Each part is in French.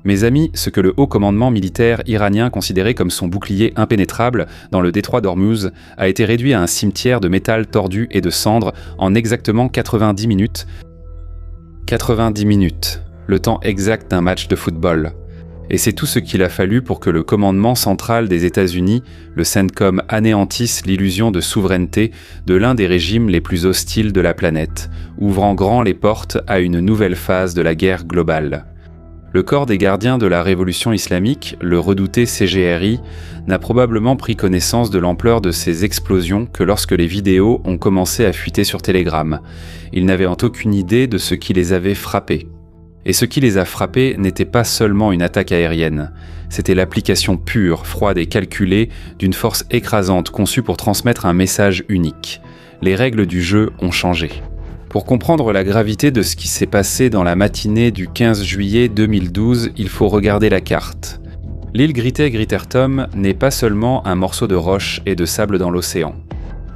Mes amis, ce que le haut commandement militaire iranien considérait comme son bouclier impénétrable dans le détroit d'Ormuz a été réduit à un cimetière de métal tordu et de cendres en exactement 90 minutes. 90 minutes, le temps exact d'un match de football. Et c'est tout ce qu'il a fallu pour que le commandement central des États-Unis, le CENTCOM, anéantisse l'illusion de souveraineté de l'un des régimes les plus hostiles de la planète, ouvrant grand les portes à une nouvelle phase de la guerre globale. Le corps des gardiens de la révolution islamique, le redouté CGRI, n'a probablement pris connaissance de l'ampleur de ces explosions que lorsque les vidéos ont commencé à fuiter sur Telegram. Ils n'avaient aucune idée de ce qui les avait frappés. Et ce qui les a frappés n'était pas seulement une attaque aérienne, c'était l'application pure, froide et calculée d'une force écrasante conçue pour transmettre un message unique. Les règles du jeu ont changé. Pour comprendre la gravité de ce qui s'est passé dans la matinée du 15 juillet 2012, il faut regarder la carte. L'île Grité-Gritertom n'est pas seulement un morceau de roche et de sable dans l'océan.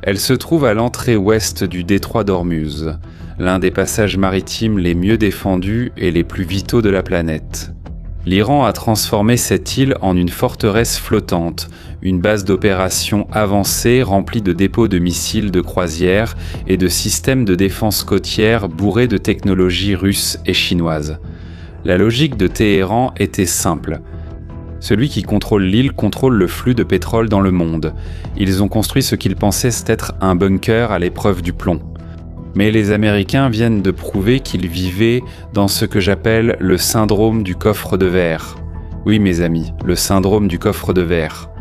Elle se trouve à l'entrée ouest du détroit d'Ormuz, l'un des passages maritimes les mieux défendus et les plus vitaux de la planète. L'Iran a transformé cette île en une forteresse flottante, une base d'opération avancée remplie de dépôts de missiles de croisière et de systèmes de défense côtière bourrés de technologies russes et chinoises. La logique de Téhéran était simple. Celui qui contrôle l'île contrôle le flux de pétrole dans le monde. Ils ont construit ce qu'ils pensaient être un bunker à l'épreuve du plomb. Mais les Américains viennent de prouver qu'ils vivaient dans ce que j'appelle le syndrome du coffre de verre. Oui mes amis, le syndrome du coffre de verre.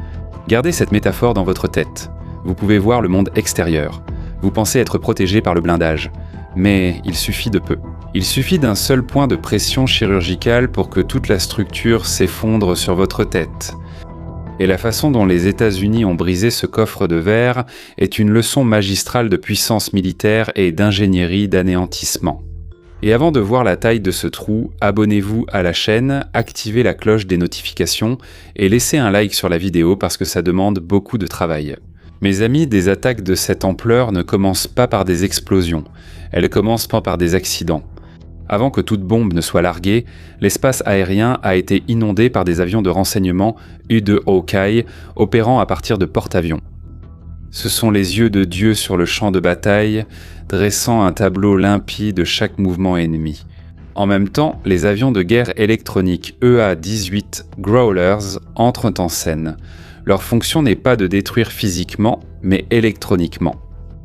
Gardez cette métaphore dans votre tête. Vous pouvez voir le monde extérieur. Vous pensez être protégé par le blindage. Mais il suffit de peu. Il suffit d'un seul point de pression chirurgicale pour que toute la structure s'effondre sur votre tête. Et la façon dont les États-Unis ont brisé ce coffre de verre est une leçon magistrale de puissance militaire et d'ingénierie d'anéantissement. Et avant de voir la taille de ce trou, abonnez-vous à la chaîne, activez la cloche des notifications et laissez un like sur la vidéo parce que ça demande beaucoup de travail. Mes amis, des attaques de cette ampleur ne commencent pas par des explosions, elles commencent pas par des accidents. Avant que toute bombe ne soit larguée, l'espace aérien a été inondé par des avions de renseignement U-2 Hawkeye opérant à partir de porte-avions. Ce sont les yeux de Dieu sur le champ de bataille, dressant un tableau limpide de chaque mouvement ennemi. En même temps, les avions de guerre électroniques EA-18 Growlers entrent en scène. Leur fonction n'est pas de détruire physiquement, mais électroniquement.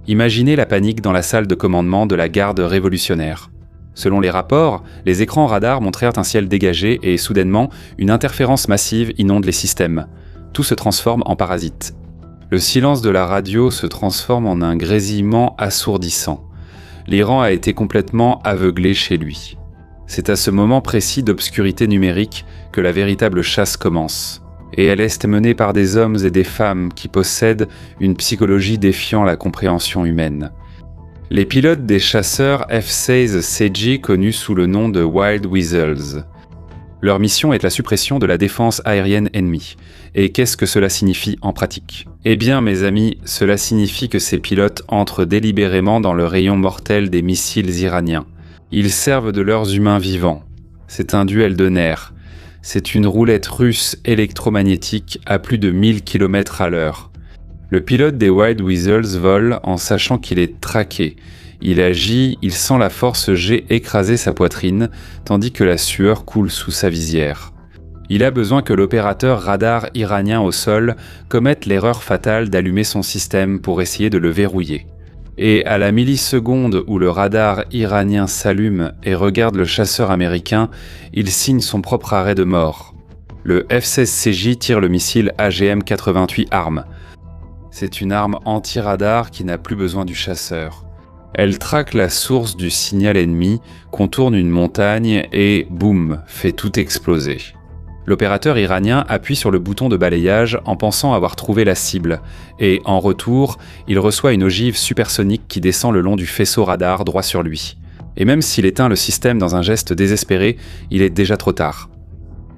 Imaginez la panique dans la salle de commandement de la garde révolutionnaire. Selon les rapports, les écrans radars montrèrent un ciel dégagé et soudainement, une interférence massive inonde les systèmes. Tout se transforme en parasite. Le silence de la radio se transforme en un grésillement assourdissant. L'Iran a été complètement aveuglé chez lui. C'est à ce moment précis d'obscurité numérique que la véritable chasse commence. Et elle est menée par des hommes et des femmes qui possèdent une psychologie défiant la compréhension humaine. Les pilotes des chasseurs F-16CG connus sous le nom de Wild Weasels. Leur mission est la suppression de la défense aérienne ennemie. Et qu'est-ce que cela signifie en pratique ? Eh bien mes amis, cela signifie que ces pilotes entrent délibérément dans le rayon mortel des missiles iraniens. Ils servent de leurs humains vivants. C'est un duel de nerfs. C'est une roulette russe électromagnétique à plus de 1000 km à l'heure. Le pilote des Wild Weasels vole en sachant qu'il est traqué. Il agit, il sent la force G écraser sa poitrine, tandis que la sueur coule sous sa visière. Il a besoin que l'opérateur radar iranien au sol commette l'erreur fatale d'allumer son système pour essayer de le verrouiller. Et à la milliseconde où le radar iranien s'allume et regarde le chasseur américain, il signe son propre arrêt de mort. Le F-16CJ tire le missile AGM-88 ARM. C'est une arme anti-radar qui n'a plus besoin du chasseur. Elle traque la source du signal ennemi, contourne une montagne et, boum, fait tout exploser. L'opérateur iranien appuie sur le bouton de balayage en pensant avoir trouvé la cible, et en retour, il reçoit une ogive supersonique qui descend le long du faisceau radar droit sur lui. Et même s'il éteint le système dans un geste désespéré, il est déjà trop tard.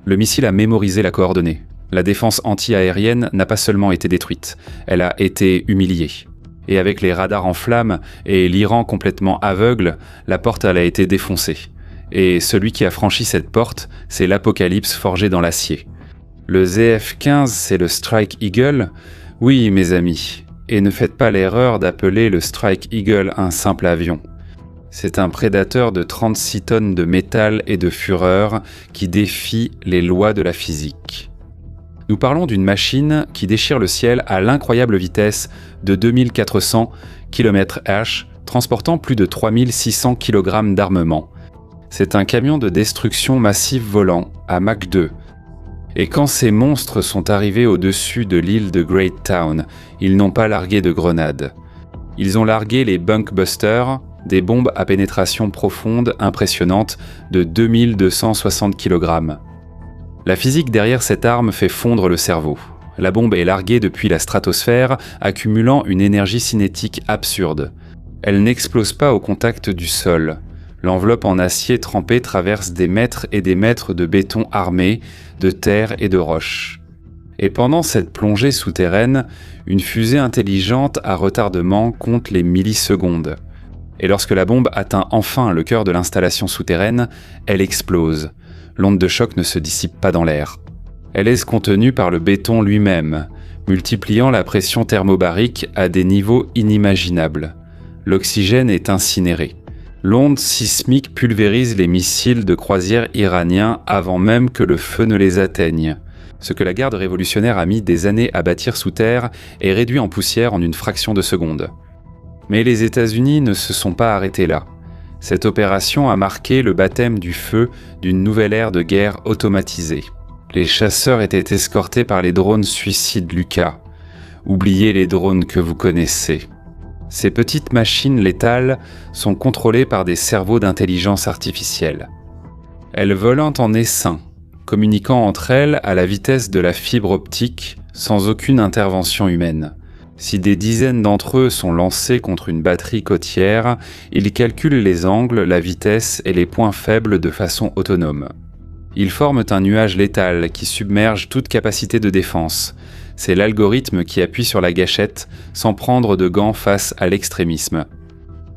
Le missile a mémorisé la coordonnée. La défense anti-aérienne n'a pas seulement été détruite, elle a été humiliée. Et avec les radars en flammes et l'Iran complètement aveugle, la porte elle a été défoncée. Et celui qui a franchi cette porte, c'est l'apocalypse forgé dans l'acier. Le ZF-15, c'est le Strike Eagle? Oui, mes amis. Et ne faites pas l'erreur d'appeler le Strike Eagle un simple avion. C'est un prédateur de 36 tonnes de métal et de fureur qui défie les lois de la physique. Nous parlons d'une machine qui déchire le ciel à l'incroyable vitesse de 2400 km/h, transportant plus de 3600 kg d'armement. C'est un camion de destruction massive volant à Mach 2. Et quand ces monstres sont arrivés au-dessus de l'île de Great Town, ils n'ont pas largué de grenades. Ils ont largué les Bunkbusters, des bombes à pénétration profonde impressionnantes de 2260 kg. La physique derrière cette arme fait fondre le cerveau. La bombe est larguée depuis la stratosphère, accumulant une énergie cinétique absurde. Elle n'explose pas au contact du sol. L'enveloppe en acier trempé traverse des mètres et des mètres de béton armé, de terre et de roches. Et pendant cette plongée souterraine, une fusée intelligente à retardement compte les millisecondes. Et lorsque la bombe atteint enfin le cœur de l'installation souterraine, elle explose. L'onde de choc ne se dissipe pas dans l'air. Elle est contenue par le béton lui-même, multipliant la pression thermobarique à des niveaux inimaginables. L'oxygène est incinéré. L'onde sismique pulvérise les missiles de croisière iraniens avant même que le feu ne les atteigne. Ce que la garde révolutionnaire a mis des années à bâtir sous terre est réduit en poussière en une fraction de seconde. Mais les États-Unis ne se sont pas arrêtés là. Cette opération a marqué le baptême du feu d'une nouvelle ère de guerre automatisée. Les chasseurs étaient escortés par les drones suicides Lucas. Oubliez les drones que vous connaissez. Ces petites machines létales sont contrôlées par des cerveaux d'intelligence artificielle. Elles volent en essaim, communiquant entre elles à la vitesse de la fibre optique sans aucune intervention humaine. Si des dizaines d'entre eux sont lancés contre une batterie côtière, ils calculent les angles, la vitesse et les points faibles de façon autonome. Ils forment un nuage létal qui submerge toute capacité de défense. C'est l'algorithme qui appuie sur la gâchette sans prendre de gants face à l'extrémisme.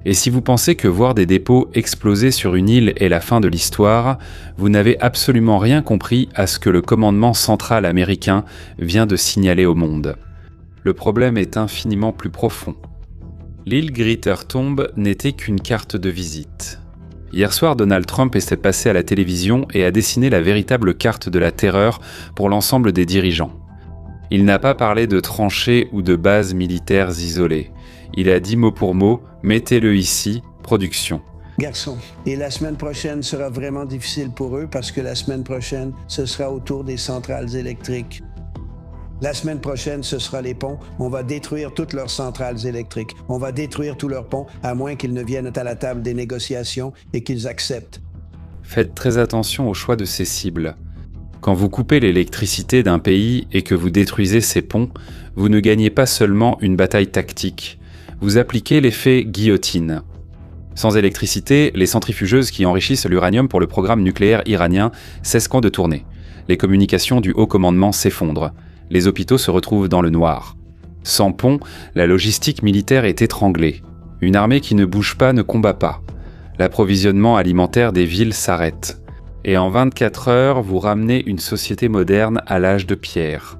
Et si vous pensez que voir des dépôts exploser sur une île est la fin de l'histoire, vous n'avez absolument rien compris à ce que le commandement central américain vient de signaler au monde. Le problème est infiniment plus profond. L'île Greater Tomb n'était qu'une carte de visite. Hier soir, Donald Trump s'est passé à la télévision et a dessiné la véritable carte de la terreur pour l'ensemble des dirigeants. Il n'a pas parlé de tranchées ou de bases militaires isolées. Il a dit mot pour mot « mettez-le ici, production ». Garçon. Et la semaine prochaine sera vraiment difficile pour eux parce que la semaine prochaine, ce sera autour des centrales électriques. La semaine prochaine, ce sera les ponts. On va détruire toutes leurs centrales électriques. On va détruire tous leurs ponts, à moins qu'ils ne viennent à la table des négociations et qu'ils acceptent. Faites très attention au choix de ces cibles. Quand vous coupez l'électricité d'un pays et que vous détruisez ses ponts, vous ne gagnez pas seulement une bataille tactique, vous appliquez l'effet guillotine. Sans électricité, les centrifugeuses qui enrichissent l'uranium pour le programme nucléaire iranien cessent de tourner. Les communications du haut commandement s'effondrent. Les hôpitaux se retrouvent dans le noir. Sans pont, la logistique militaire est étranglée. Une armée qui ne bouge pas ne combat pas. L'approvisionnement alimentaire des villes s'arrête. Et en 24 heures, vous ramenez une société moderne à l'âge de pierre.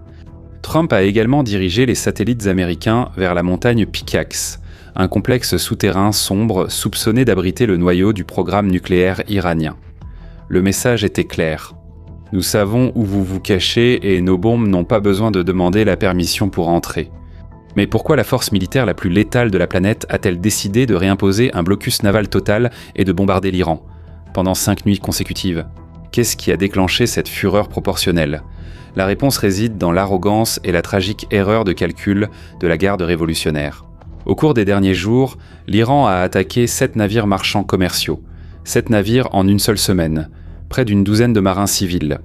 Trump a également dirigé les satellites américains vers la montagne Pickaxe, un complexe souterrain sombre soupçonné d'abriter le noyau du programme nucléaire iranien. Le message était clair. Nous savons où vous vous cachez et nos bombes n'ont pas besoin de demander la permission pour entrer. Mais pourquoi la force militaire la plus létale de la planète a-t-elle décidé de réimposer un blocus naval total et de bombarder l'Iran pendant 5 nuits consécutives? Qu'est-ce qui a déclenché cette fureur proportionnelle? La réponse réside dans l'arrogance et la tragique erreur de calcul de la garde révolutionnaire. Au cours des derniers jours, l'Iran a attaqué 7 navires marchands commerciaux. 7 navires en une seule semaine, près d'une douzaine de marins civils.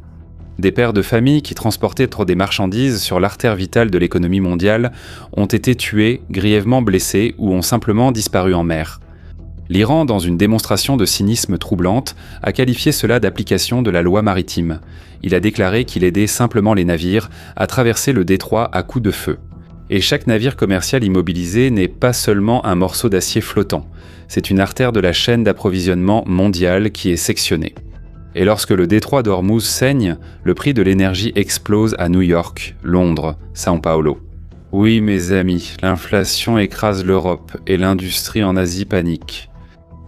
Des pères de famille qui transportaient trop des marchandises sur l'artère vitale de l'économie mondiale ont été tués, grièvement blessés ou ont simplement disparu en mer. L'Iran, dans une démonstration de cynisme troublante, a qualifié cela d'application de la loi maritime. Il a déclaré qu'il aidait simplement les navires à traverser le détroit à coups de feu. Et chaque navire commercial immobilisé n'est pas seulement un morceau d'acier flottant, c'est une artère de la chaîne d'approvisionnement mondiale qui est sectionnée. Et lorsque le détroit d'Ormuz saigne, le prix de l'énergie explose à New York, Londres, São Paulo. Oui, mes amis, l'inflation écrase l'Europe et l'industrie en Asie panique.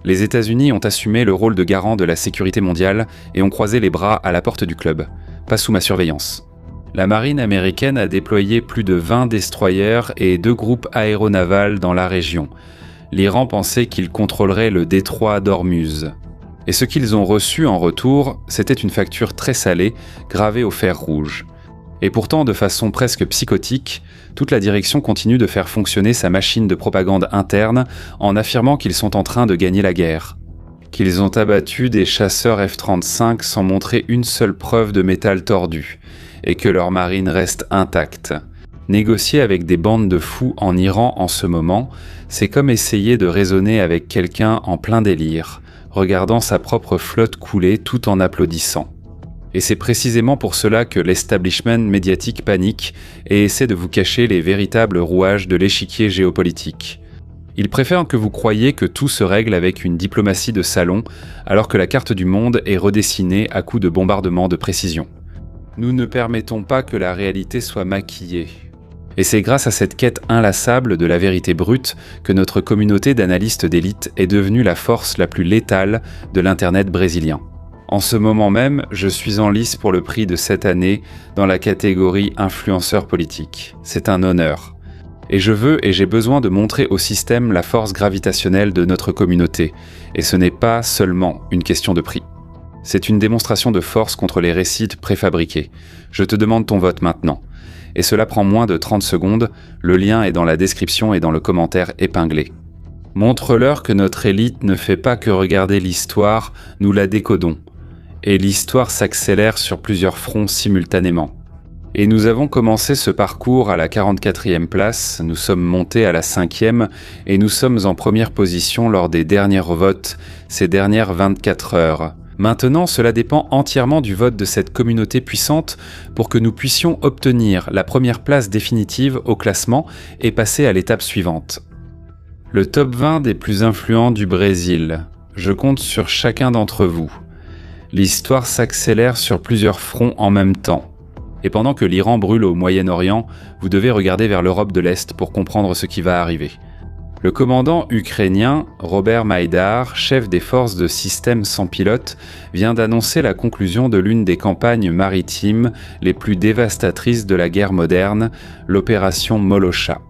Les États-Unis ont assumé le rôle de garant de la sécurité mondiale et ont croisé les bras à la porte du club, pas sous ma surveillance. La marine américaine a déployé plus de 20 destroyers et 2 groupes aéronavals dans la région. L'Iran pensait qu'il contrôlerait le détroit d'Ormuz. Et ce qu'ils ont reçu en retour, c'était une facture très salée, gravée au fer rouge. Et pourtant, de façon presque psychotique, toute la direction continue de faire fonctionner sa machine de propagande interne en affirmant qu'ils sont en train de gagner la guerre. Qu'ils ont abattu des chasseurs F-35 sans montrer une seule preuve de métal tordu, et que leur marine reste intacte. Négocier avec des bandes de fous en Iran en ce moment, c'est comme essayer de raisonner avec quelqu'un en plein délire, regardant sa propre flotte couler tout en applaudissant. Et c'est précisément pour cela que l'establishment médiatique panique et essaie de vous cacher les véritables rouages de l'échiquier géopolitique. Ils préfèrent que vous croyiez que tout se règle avec une diplomatie de salon, alors que la carte du monde est redessinée à coups de bombardements de précision. Nous ne permettons pas que la réalité soit maquillée. Et c'est grâce à cette quête inlassable de la vérité brute que notre communauté d'analystes d'élite est devenue la force la plus létale de l'Internet brésilien. En ce moment même, je suis en lice pour le prix de cette année dans la catégorie influenceur politique. C'est un honneur. Et je veux et j'ai besoin de montrer au système la force gravitationnelle de notre communauté. Et ce n'est pas seulement une question de prix. C'est une démonstration de force contre les récits préfabriqués. Je te demande ton vote maintenant. Et cela prend moins de 30 secondes, le lien est dans la description et dans le commentaire épinglé. Montre-leur que notre élite ne fait pas que regarder l'histoire, nous la décodons. Et l'histoire s'accélère sur plusieurs fronts simultanément. Et nous avons commencé ce parcours à la 44e place, nous sommes montés à la 5e et nous sommes en première position lors des derniers votes, ces dernières 24 heures. Maintenant, cela dépend entièrement du vote de cette communauté puissante pour que nous puissions obtenir la première place définitive au classement et passer à l'étape suivante. Le top 20 des plus influents du Brésil. Je compte sur chacun d'entre vous. L'histoire s'accélère sur plusieurs fronts en même temps. Et pendant que l'Iran brûle au Moyen-Orient, vous devez regarder vers l'Europe de l'Est pour comprendre ce qui va arriver. Le commandant ukrainien Robert Maïdar, chef des forces de système sans pilote, vient d'annoncer la conclusion de l'une des campagnes maritimes les plus dévastatrices de la guerre moderne, l'opération Molotcha.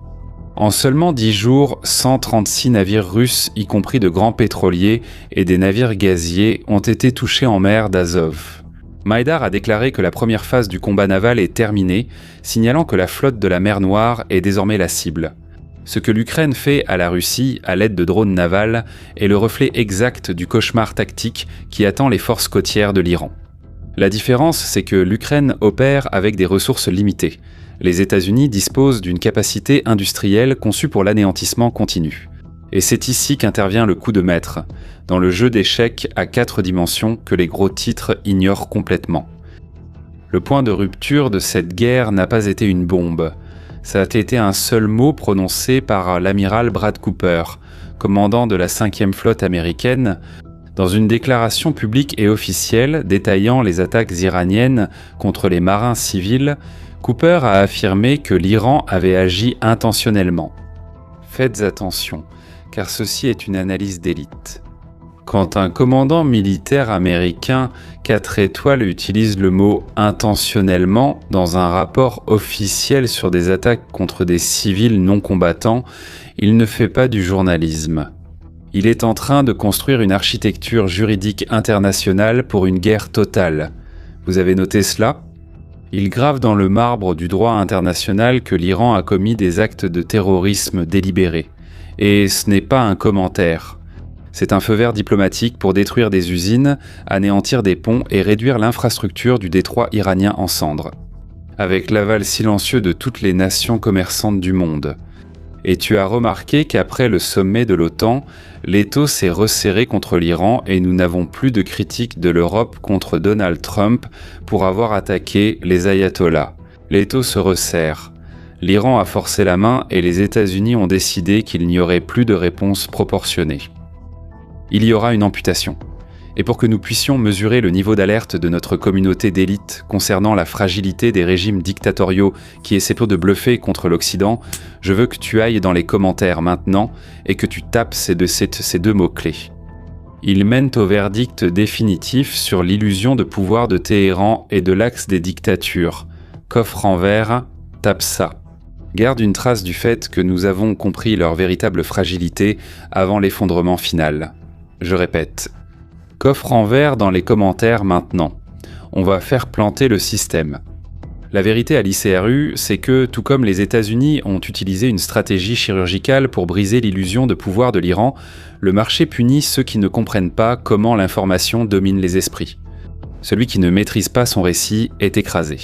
En seulement 10 jours, 136 navires russes, y compris de grands pétroliers et des navires gaziers, ont été touchés en mer d'Azov. Maïdar a déclaré que la première phase du combat naval est terminée, signalant que la flotte de la mer Noire est désormais la cible. Ce que l'Ukraine fait à la Russie à l'aide de drones navals est le reflet exact du cauchemar tactique qui attend les forces côtières de l'Iran. La différence, c'est que l'Ukraine opère avec des ressources limitées. Les États-Unis disposent d'une capacité industrielle conçue pour l'anéantissement continu. Et c'est ici qu'intervient le coup de maître, dans le jeu d'échecs à 4 dimensions que les gros titres ignorent complètement. Le point de rupture de cette guerre n'a pas été une bombe. Ça a été un seul mot prononcé par l'amiral Brad Cooper, commandant de la 5e flotte américaine, dans une déclaration publique et officielle détaillant les attaques iraniennes contre les marins civils. Cooper a affirmé que l'Iran avait agi intentionnellement. Faites attention, car ceci est une analyse d'élite. Quand un commandant militaire américain 4 étoiles utilise le mot « intentionnellement » dans un rapport officiel sur des attaques contre des civils non combattants, il ne fait pas du journalisme. Il est en train de construire une architecture juridique internationale pour une guerre totale. Vous avez noté cela ? Il grave dans le marbre du droit international que l'Iran a commis des actes de terrorisme délibérés. Et ce n'est pas un commentaire. C'est un feu vert diplomatique pour détruire des usines, anéantir des ponts et réduire l'infrastructure du détroit iranien en cendres. Avec l'aval silencieux de toutes les nations commerçantes du monde. Et tu as remarqué qu'après le sommet de l'OTAN, l'étau s'est resserré contre l'Iran et nous n'avons plus de critiques de l'Europe contre Donald Trump pour avoir attaqué les ayatollahs. L'étau se resserre. L'Iran a forcé la main et les États-Unis ont décidé qu'il n'y aurait plus de réponse proportionnée. Il y aura une amputation. Et pour que nous puissions mesurer le niveau d'alerte de notre communauté d'élite concernant la fragilité des régimes dictatoriaux qui essaient de bluffer contre l'Occident, je veux que tu ailles dans les commentaires maintenant et que tu tapes ces deux mots-clés. Ils mènent au verdict définitif sur l'illusion de pouvoir de Téhéran et de l'axe des dictatures. Coffre en verre, tape ça. Garde une trace du fait que nous avons compris leur véritable fragilité avant l'effondrement final. Je répète. Coffre en verre dans les commentaires maintenant. On va faire planter le système. La vérité à l'ICRU, c'est que, tout comme les États-Unis ont utilisé une stratégie chirurgicale pour briser l'illusion de pouvoir de l'Iran, le marché punit ceux qui ne comprennent pas comment l'information domine les esprits. Celui qui ne maîtrise pas son récit est écrasé.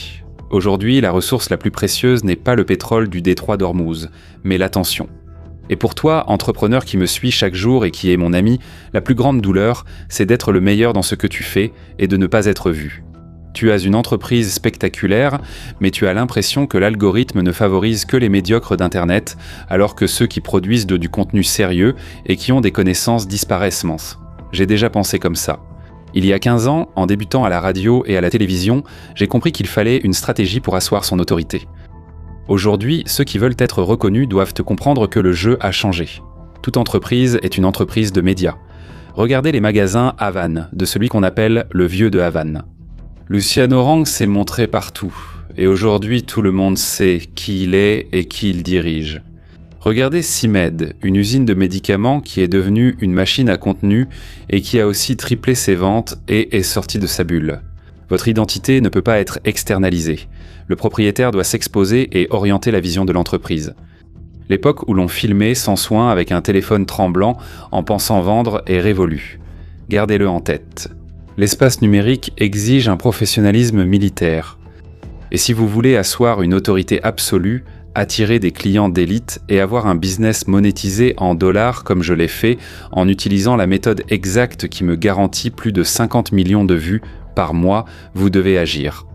Aujourd'hui, la ressource la plus précieuse n'est pas le pétrole du détroit d'Ormuz, mais l'attention. Et pour toi, entrepreneur qui me suit chaque jour et qui est mon ami, la plus grande douleur, c'est d'être le meilleur dans ce que tu fais et de ne pas être vu. Tu as une entreprise spectaculaire, mais tu as l'impression que l'algorithme ne favorise que les médiocres d'Internet, alors que ceux qui produisent du contenu sérieux et qui ont des connaissances disparaissent mince. J'ai déjà pensé comme ça. Il y a 15 ans, en débutant à la radio et à la télévision, j'ai compris qu'il fallait une stratégie pour asseoir son autorité. Aujourd'hui, ceux qui veulent être reconnus doivent comprendre que le jeu a changé. Toute entreprise est une entreprise de médias. Regardez les magasins Havane, de celui qu'on appelle le vieux de Havane. Luciano Orang s'est montré partout, et aujourd'hui tout le monde sait qui il est et qui il dirige. Regardez CIMED, une usine de médicaments qui est devenue une machine à contenu et qui a aussi triplé ses ventes et est sortie de sa bulle. Votre identité ne peut pas être externalisée. Le propriétaire doit s'exposer et orienter la vision de l'entreprise. L'époque où l'on filmait sans soin avec un téléphone tremblant en pensant vendre est révolue. Gardez-le en tête. L'espace numérique exige un professionnalisme militaire. Et si vous voulez asseoir une autorité absolue, attirer des clients d'élite et avoir un business monétisé en dollars comme je l'ai fait en utilisant la méthode exacte qui me garantit plus de 50 millions de vues par mois, vous devez agir.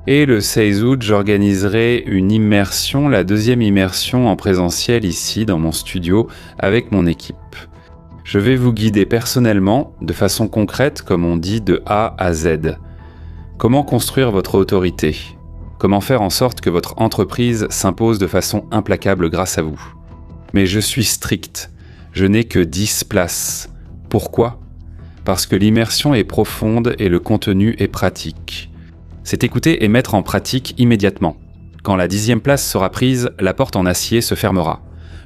Et le 16 août, j'organiserai une immersion, la deuxième immersion en présentiel ici dans mon studio avec mon équipe. Je vais vous guider personnellement, de façon concrète, comme on dit, de A à Z. Comment construire votre autorité ? Comment faire en sorte que votre entreprise s'impose de façon implacable grâce à vous ? Mais je suis strict. Je n'ai que 10 places. Pourquoi ? Parce que l'immersion est profonde et le contenu est pratique. C'est écouter et mettre en pratique immédiatement. Quand la 10e place sera prise, la porte en acier se fermera.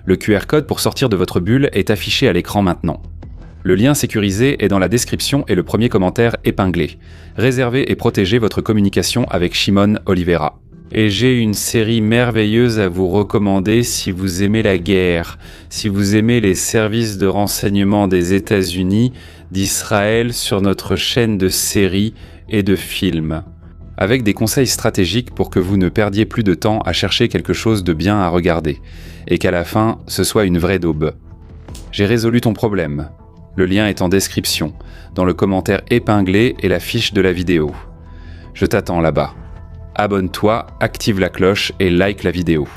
Le QR code pour sortir de votre bulle est affiché à l'écran maintenant. Le lien sécurisé est dans la description et le premier commentaire épinglé. Réservez et protégez votre communication avec Shimon Oliveira. Et j'ai une série merveilleuse à vous recommander si vous aimez la guerre, si vous aimez les services de renseignement des États-Unis, d'Israël sur notre chaîne de séries et de films. Avec des conseils stratégiques pour que vous ne perdiez plus de temps à chercher quelque chose de bien à regarder, et qu'à la fin, ce soit une vraie daube. J'ai résolu ton problème. Le lien est en description, dans le commentaire épinglé et la fiche de la vidéo. Je t'attends là-bas. Abonne-toi, active la cloche et like la vidéo.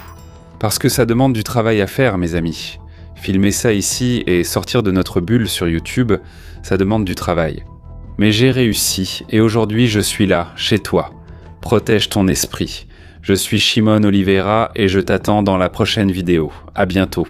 Parce que ça demande du travail à faire, mes amis. Filmer ça ici et sortir de notre bulle sur YouTube, ça demande du travail. Mais j'ai réussi, et aujourd'hui je suis là, chez toi. Protège ton esprit. Je suis Shimon Oliveira et je t'attends dans la prochaine vidéo. À bientôt.